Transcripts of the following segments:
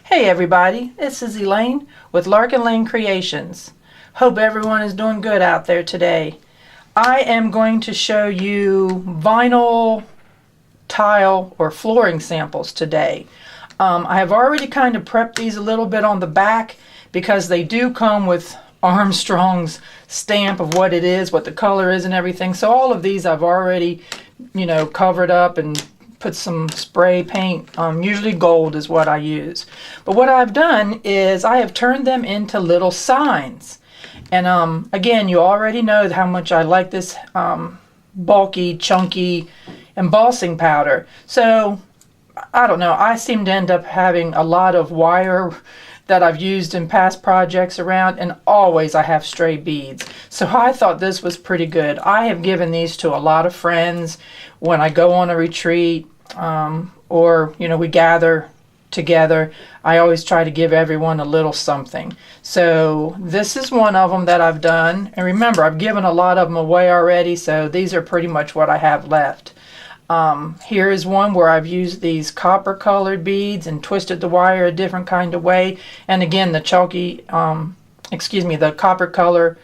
Hey everybody, this is Elaine with Larkin Lane Creations. Hope everyone is doing good out there today. I am going to show you vinyl tile or flooring samples today. I have already kind of prepped these a little bit on the back because they do come with Armstrong's stamp of what it is, what the color is and everything. So all of these I've already, covered up and put some spray paint. Usually gold is what I use. But what I've done is I have turned them into little signs. And again, you already know how much I like this bulky, chunky embossing powder. So I don't know, I seem to end up having a lot of wire that I've used in past projects around, and always I have stray beads. So I thought this was pretty good. I have given these to a lot of friends when I go on a retreat, or we gather together. I always try to give everyone a little something. So this is one of them that I've done. And remember, I've given a lot of them away already, so these are pretty much what I have left. Here is one where I've used these copper colored beads and twisted the wire a different kind of way. And again, the the copper color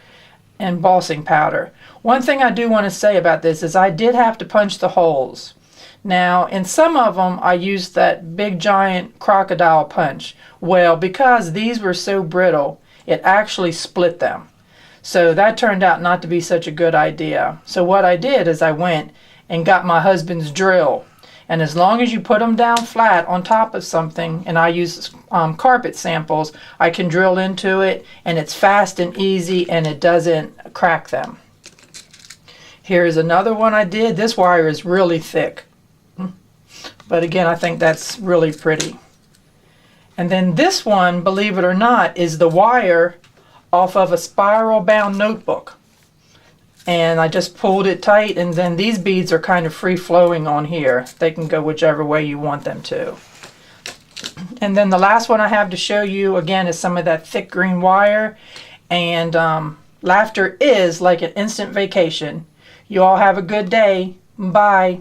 embossing powder. One thing I do want to say about this is I did have to punch the holes. Now, in some of them, I used that big giant crocodile punch. Well, because these were so brittle, it actually split them. So that turned out not to be such a good idea. So what I did is I went and got my husband's drill. And as long as you put them down flat on top of something, and I use carpet samples, I can drill into it, and it's fast and easy, and it doesn't crack them. Here's another one I did. This wire is really thick. But again, I think that's really pretty. And then this one, believe it or not, is the wire off of a spiral bound notebook. And I just pulled it tight, and then these beads are kind of free flowing on here. They can go whichever way you want them to. And then the last one I have to show you again is some of that thick green wire. And laughter is like an instant vacation. You all have a good day. Bye.